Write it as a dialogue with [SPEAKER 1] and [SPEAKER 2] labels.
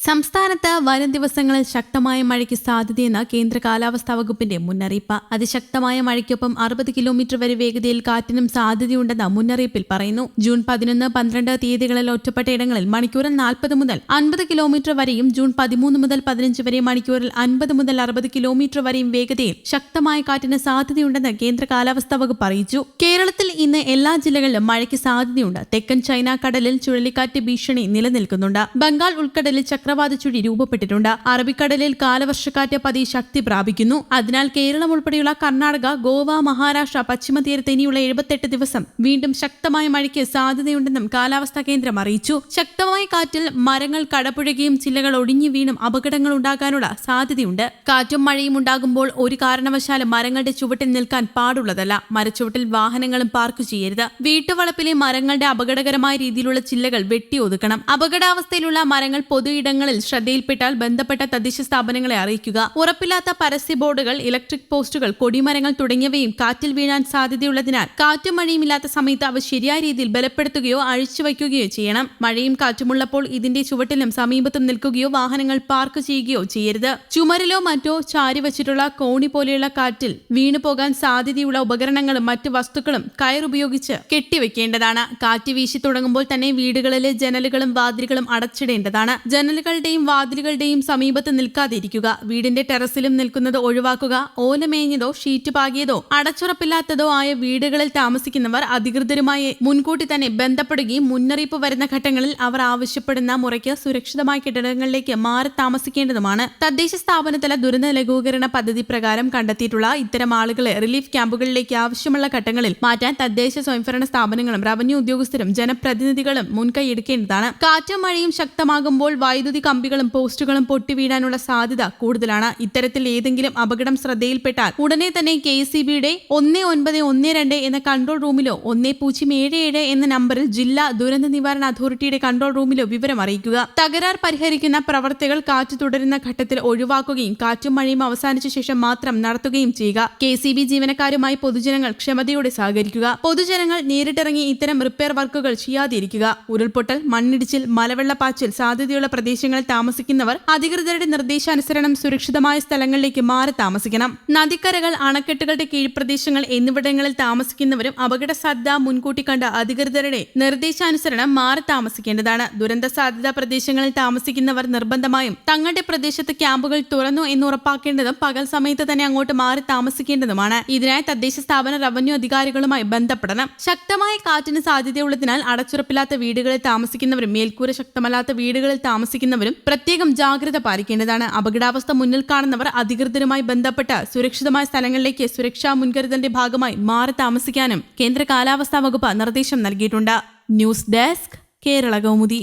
[SPEAKER 1] സംസ്ഥാനത്ത് വരും ദിവസങ്ങളിൽ ശക്തമായ മഴയ്ക്ക് സാധ്യതയെന്ന് കേന്ദ്ര കാലാവസ്ഥാ വകുപ്പിന്റെ മുന്നറിയിപ്പ്. അതിശക്തമായ മഴയ്ക്കൊപ്പം 60 കിലോമീറ്റർ വരെ വേഗതയിൽ കാറ്റിനും സാധ്യതയുണ്ടെന്ന് മുന്നറിയിപ്പിൽ പറയുന്നു. ജൂൺ 11, 12 തീയതികളിൽ ഒറ്റപ്പെട്ട ഇടങ്ങളിൽ മണിക്കൂറിൽ 40 മുതൽ 50 കിലോമീറ്റർ വരെയും ജൂൺ 13 മുതൽ 15 വരെ മണിക്കൂറിൽ 50 മുതൽ 60 കിലോമീറ്റർ വരെയും വേഗതയിൽ ശക്തമായ കാറ്റിന് സാധ്യതയുണ്ടെന്ന് കേന്ദ്ര കാലാവസ്ഥാ വകുപ്പ് അറിയിച്ചു. കേരളത്തിൽ ഇന്ന് എല്ലാ ജില്ലകളിലും മഴയ്ക്ക് സാധ്യതയുണ്ട്. തെക്കൻ ചൈന കടലിൽ ചുഴലിക്കാറ്റ് ഭീഷണി നിലനിൽക്കുന്നുണ്ട്. ബംഗാൾ ഉൾക്കടലിൽ ചക്രവാത ചുഴി രൂപപ്പെട്ടിട്ടുണ്ട്. അറബിക്കടലിൽ കാലവർഷക്കാറ്റ് പതിയെ ശക്തി പ്രാപിക്കുന്നു. അതിനാൽ കേരളം ഉൾപ്പെടെയുള്ള കർണാടക, ഗോവ, മഹാരാഷ്ട്ര, പശ്ചിമ തീരത്ത് ഇനിയുള്ള 78 ദിവസം വീണ്ടും ശക്തമായ മഴയ്ക്ക് സാധ്യതയുണ്ടെന്നും കാലാവസ്ഥാ കേന്ദ്രം അറിയിച്ചു. ശക്തമായ കാറ്റിൽ മരങ്ങൾ കടപുഴകിയും ചില്ലകൾ ഒടിഞ്ഞു വീണും അപകടങ്ങൾ ഉണ്ടാകാനുള്ള സാധ്യതയുണ്ട്. കാറ്റും മഴയും ഉണ്ടാകുമ്പോൾ ഒരു കാരണവശാലും മരങ്ങളുടെ ചുവട്ടിൽ നിൽക്കാൻ പാടുള്ളതല്ല. മരച്ചുവട്ടിൽ വാഹനങ്ങളും പാർക്ക് ചെയ്യരുത്. വീട്ടുവളപ്പിലെ മരങ്ങളുടെ അപകടകരമായ രീതിയിലുള്ള ചില്ലകൾ വെട്ടിയൊതുക്കണം. അപകടാവസ്ഥയിലുള്ള മരങ്ങൾ പൊതുയിടങ്ങളിൽ ശ്രദ്ധയിൽപ്പെട്ടാൽ ബന്ധപ്പെട്ട തദ്ദേശ സ്ഥാപനങ്ങളെ അറിയിക്കുക. ഉറപ്പില്ലാത്ത പരസ്യ ബോർഡുകൾ, ഇലക്ട്രിക് പോസ്റ്റുകൾ, കൊടിമരങ്ങൾ തുടങ്ങിയവയും കാറ്റിൽ വീഴാൻ സാധ്യതയുള്ളതിനാൽ കാറ്റും മഴയും ഇല്ലാത്ത സമയത്ത് അവ ശരിയായ രീതിയിൽ ബലപ്പെടുത്തുകയോ അഴിച്ചുവയ്ക്കുകയോ ചെയ്യണം. മഴയും കാറ്റുമുള്ളപ്പോൾ ഇതിന്റെ ചുവട്ടിലും സമീപത്തും നിൽക്കുകയോ വാഹനങ്ങൾ പാർക്ക് ചെയ്യുകയോ ചെയ്യരുത്. ചുമരിലോ മറ്റോ ചാരിവച്ചിട്ടുള്ള കോണി പോലെയുള്ള കാറ്റിൽ വീണുപോകാൻ സാധ്യതയുള്ള ഉപകരണങ്ങളും മറ്റു വസ്തുക്കളും കയറുപയോഗിച്ച് കെട്ടിവെക്കേണ്ടതാണ്. കാറ്റ് വീശി തുടങ്ങുമ്പോൾ തന്നെ വീടുകളിലെ ജനലുകളും വാതിലുകളും അടച്ചിടേണ്ടതാണ്. ജനലുകളുടെയും വാതിലുകളുടെയും സമീപത്ത് നിൽക്കാതിരിക്കുക. വീടിന്റെ ടെറസിലും നിൽക്കുന്നത് ഒഴിവാക്കുക. ഓലമേഞ്ഞതോ ഷീറ്റ് പാകിയതോ അടച്ചുറപ്പില്ലാത്തതോ ആയ വീടുകളിൽ താമസിക്കുന്നവർ അധികൃതരുമായി മുൻകൂട്ടി തന്നെ ബന്ധപ്പെടുകയും മുന്നറിയിപ്പ് വരുന്ന ഘട്ടങ്ങളിൽ അവർ ആവശ്യപ്പെടുന്ന മുറയ്ക്ക് സുരക്ഷിതമായ കെട്ടിടങ്ങളിലേക്ക് മാറി താമസിക്കേണ്ടതുമാണ്. തദ്ദേശ സ്ഥാപനതല ദുരന്ത ലഘൂകരണ പദ്ധതി പ്രകാരം കണ്ടെത്തിയിട്ടുള്ള ഇത്തരം ആളുകളെ റിലീഫ് ക്യാമ്പുകളിലേക്ക് ആവശ്യമുള്ള ഘട്ടങ്ങളിൽ മാറ്റാൻ തദ്ദേശ സ്വയംഭരണ സ്ഥാപനങ്ങളും റവന്യൂ ഉദ്യോഗസ്ഥരും ജനപ്രതിനിധികളും മുൻകൈയെടുക്കേണ്ടതാണ്. കാറ്റും മഴയും ശക്തമാകുമ്പോൾ വൈദ്യുതി കമ്പികളും പോസ്റ്റുകളും പൊട്ടിവീഴാനുള്ള സാധ്യത കൂടുതലാണ്. ഇത്തരത്തിൽ ഏതെങ്കിലും അപകടം ശ്രദ്ധയിൽപ്പെട്ടാൽ ഉടനെ തന്നെ KECBയുടെ 1912 എന്ന കൺട്രോൾ റൂമിലോ 1077 എന്ന നമ്പറിൽ ജില്ലാ ദുരന്ത നിവാരണ അതോറിറ്റിയുടെ കൺട്രോൾ റൂമിലോ വിവരം അറിയിക്കുക. തകരാർ പരിഹരിക്കുന്ന പ്രവർത്തികൾ കാറ്റ് തുടരുന്ന ഘട്ടത്തിൽ ഒഴിവാക്കുകയും കാറ്റും മഴയും അവസാനിച്ച ശേഷം മാത്രം നടത്തുകയും ചെയ്യുക. KECB ജീവനക്കാരുമായി പൊതുജനങ്ങൾ ക്ഷമതയോടെ സഹകരിക്കുക. പൊതുജനങ്ങൾ നേരിട്ടിറങ്ങി ഇത്തരം റിപ്പയർ വർക്കുകൾ ചെയ്യാതിരിക്കുക. ഉരുൾപൊട്ടൽ, മണ്ണിടിച്ചിൽ, മലവെള്ളപ്പാച്ചിൽ സാധ്യതയുള്ള പ്രദേശങ്ങളിൽ താമസിക്കുന്നവർ അധികൃതരുടെ നിർദ്ദേശാനുസരണം സുരക്ഷിതമായ സ്ഥലങ്ങളിലേക്ക് മാറി താമസിക്കണം. നദിക്കരകൾ, അണക്കെട്ടുകളുടെ കീഴ്പ്രദേശങ്ങൾ എന്നിവിടങ്ങളിൽ താമസിക്കുന്നവരും അപകട സാധ്യത മുൻകൂട്ടി കണ്ട അധികൃതരുടെ നിർദ്ദേശാനുസരണം മാറി താമസിക്കേണ്ടതാണ്. ദുരന്ത സാധ്യതാ പ്രദേശങ്ങളിൽ താമസിക്കുന്നവർ നിർബന്ധമായും തങ്ങളുടെ പ്രദേശത്ത് ക്യാമ്പുകൾ തുറന്നു എന്ന് ഉറപ്പാക്കേണ്ടതും പകൽ സമയത്ത് തന്നെ അങ്ങോട്ട് മാറി താമസിക്കേണ്ടതുമാണ്. ഇതിനായി തദ്ദേശ സ്ഥാപന റവന്യൂ അധികാരികളുമായി ബന്ധപ്പെടണം. ശക്തമായ കാറ്റിന് സാധ്യതയുള്ളതിനാൽ അടച്ചുറപ്പില്ലാത്ത വീടുകളിൽ താമസിക്കുന്നവരും മേൽക്കൂര ശക്തമല്ലാത്ത വീടുകളിൽ താമസിക്കുന്നവരും പ്രത്യേകം ജാഗ്രത പാലിക്കേണ്ടതാണ്. അപകടാവസ്ഥ മുന്നിൽ കാണുന്നവർ അധികൃതരുമായി ബന്ധപ്പെട്ട് സുരക്ഷിതമായ സ്ഥലങ്ങളിലേക്ക് സുരക്ഷാ മുൻകരുതലിന്റെ ഭാഗമായി മാറി താമസിക്കാനും കേന്ദ്ര കാലാവസ്ഥാ വകുപ്പ് നിർദ്ദേശം നൽകിയിട്ടുണ്ട്. News desk, Kerala Kaumudi.